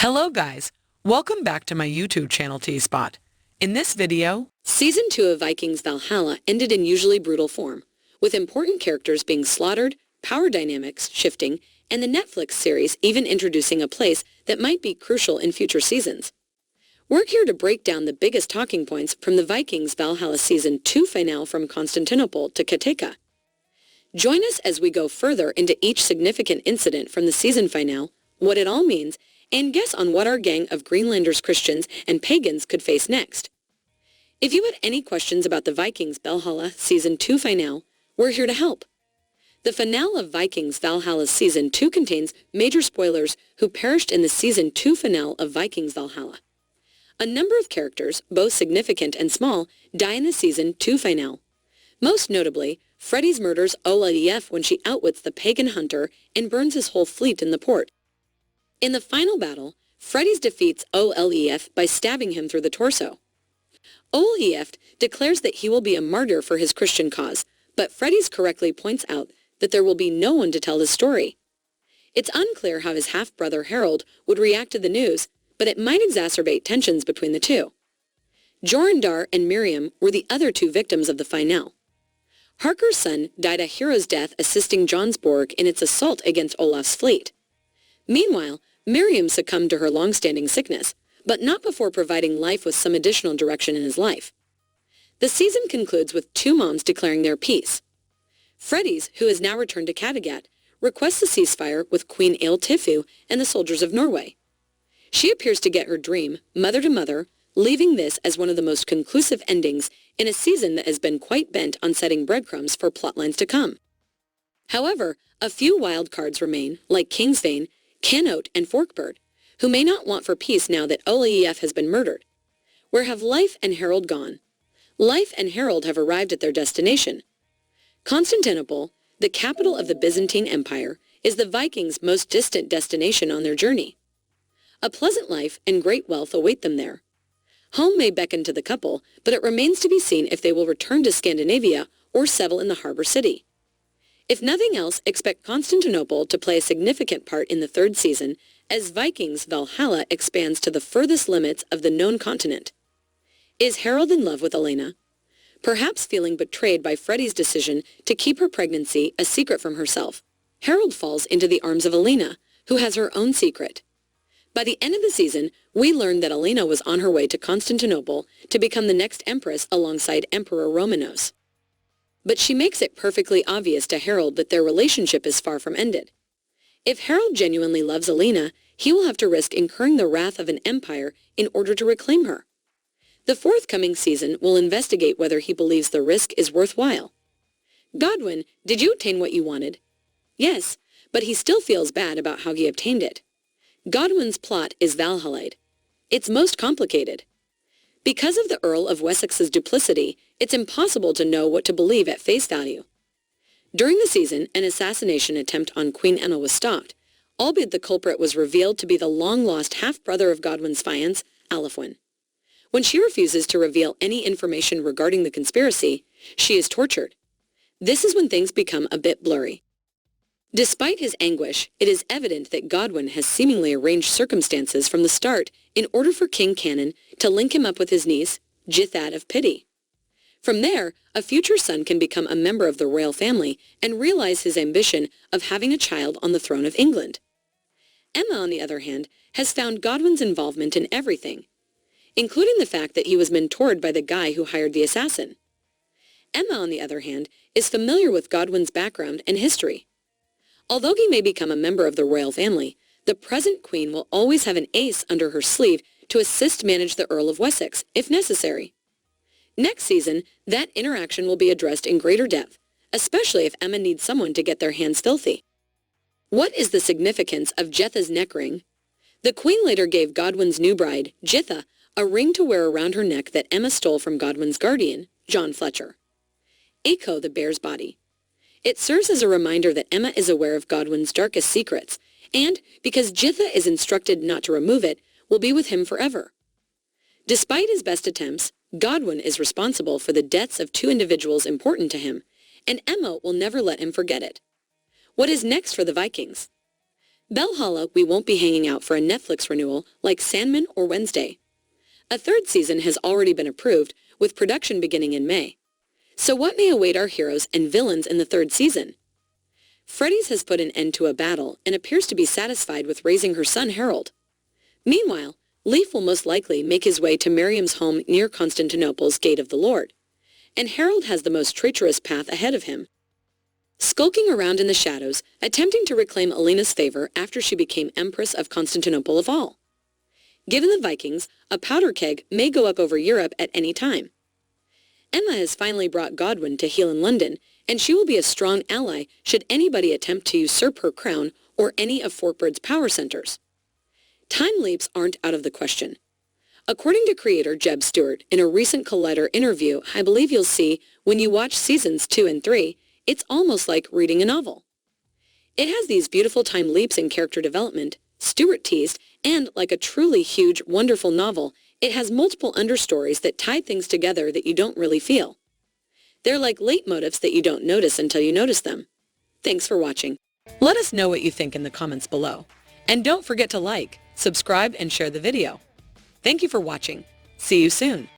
Hello guys, welcome back to my YouTube channel T-Spot. In this video, Season 2 of Vikings Valhalla ended in usually brutal form, with important characters being slaughtered, power dynamics shifting, and the Netflix series even introducing a place that might be crucial in future seasons. We're here to break down the biggest talking points from the Vikings Valhalla Season 2 finale from Constantinople to Kateka. Join us as we go further into each significant incident from the season finale, what it all means, and guess on what our gang of Greenlanders, Christians, and pagans could face next. If you had any questions about the Vikings Valhalla Season 2 finale, we're here to help. The finale of Vikings Valhalla Season 2 contains major spoilers who perished in the Season 2 finale of Vikings Valhalla. A number of characters, both significant and small, die in the Season 2 finale. Most notably, Freddie's murders Olaf when she outwits the pagan hunter and burns his whole fleet in the port. In the final battle, Freddie's defeats Olaf by stabbing him through the torso. Olaf declares that he will be a martyr for his Christian cause, but Freddie's correctly points out that there will be no one to tell his story. It's unclear how his half-brother Harold would react to the news, but it might exacerbate tensions between the two. Jorindar and Miriam were the other two victims of the finale. Harker's son died a hero's death assisting Jonsborg in its assault against Olaf's fleet. Meanwhile, Miriam succumbed to her long-standing sickness, but not before providing life with some additional direction in his life. The season concludes with two moms declaring their peace. Freddie's, who has now returned to Kattegat, requests a ceasefire with Queen Eiltifu and the soldiers of Norway. She appears to get her dream, mother to mother, leaving this as one of the most conclusive endings in a season that has been quite bent on setting breadcrumbs for plotlines to come. However, a few wild cards remain, like Kingsvane, Canote, and Forkbird, who may not want for peace now that Olaf has been murdered. Where have Leif and Harold gone? Leif and Harold have arrived at their destination. Constantinople, the capital of the Byzantine Empire, is the Vikings' most distant destination on their journey. A pleasant life and great wealth await them there. Home may beckon to the couple, but it remains to be seen if they will return to Scandinavia or settle in the harbor city. If nothing else, expect Constantinople to play a significant part in the third season as Vikings Valhalla expands to the furthest limits of the known continent. Is Harold in love with Elena? Perhaps feeling betrayed by Freddie's decision to keep her pregnancy a secret from herself, Harold falls into the arms of Elena, who has her own secret. By the end of the season, we learned that Elena was on her way to Constantinople to become the next empress alongside Emperor Romanos. But she makes it perfectly obvious to Harold that their relationship is far from ended. If Harold genuinely loves Elena, he will have to risk incurring the wrath of an empire in order to reclaim her. The forthcoming season will investigate whether he believes the risk is worthwhile. Godwin, did you obtain what you wanted? Yes, but he still feels bad about how he obtained it. Godwin's plot is Valhallite. It's most complicated. Because of the Earl of Wessex's duplicity, it's impossible to know what to believe at face value. During the season, an assassination attempt on Queen Emma was stopped, albeit the culprit was revealed to be the long-lost half-brother of Godwin's fiancé, Alafwin. When she refuses to reveal any information regarding the conspiracy, she is tortured. This is when things become a bit blurry. Despite his anguish, it is evident that Godwin has seemingly arranged circumstances from the start in order for King Cannon to link him up with his niece, Jithad of Pity. From there, a future son can become a member of the royal family and realize his ambition of having a child on the throne of England. Emma, on the other hand, has found Godwin's involvement in everything, including the fact that he was mentored by the guy who hired the assassin. Emma, on the other hand, is familiar with Godwin's background and history. Although he may become a member of the royal family, the present queen will always have an ace under her sleeve to assist manage the Earl of Wessex, if necessary. Next season, that interaction will be addressed in greater depth, especially if Emma needs someone to get their hands filthy. What is the significance of Jetha's neck ring? The queen later gave Godwin's new bride, Jitha, a ring to wear around her neck that Emma stole from Godwin's guardian, John Fletcher. Echo, the bear's body. It serves as a reminder that Emma is aware of Godwin's darkest secrets, and, because Jitha is instructed not to remove it, will be with him forever. Despite his best attempts, Godwin is responsible for the deaths of two individuals important to him, and Emma will never let him forget it. What is next for the Vikings? Valhalla, we won't be hanging out for a Netflix renewal like Sandman or Wednesday. A third season has already been approved, with production beginning in May. So what may await our heroes and villains in the third season? Freddy's has put an end to a battle and appears to be satisfied with raising her son Harold. Meanwhile, Leaf will most likely make his way to Miriam's home near Constantinople's Gate of the Lord, and Harold has the most treacherous path ahead of him. Skulking around in the shadows, attempting to reclaim Alina's favor after she became Empress of Constantinople of all. Given the Vikings, a powder keg may go up over Europe at any time. Emma has finally brought Godwin to heel in London, and she will be a strong ally should anybody attempt to usurp her crown or any of Fort Bird's power centers. Time leaps aren't out of the question. According to creator Jeb Stewart, in a recent Collider interview I believe you'll see when you watch seasons 2 and 3, it's almost like reading a novel. It has these beautiful time leaps in character development, Stewart teased, and like a truly huge, wonderful novel, it has multiple understories that tie things together that you don't really feel. They're like leitmotifs that you don't notice until you notice them. Thanks for watching. Let us know what you think in the comments below. And don't forget to like, subscribe, and share the video. Thank you for watching. See you soon.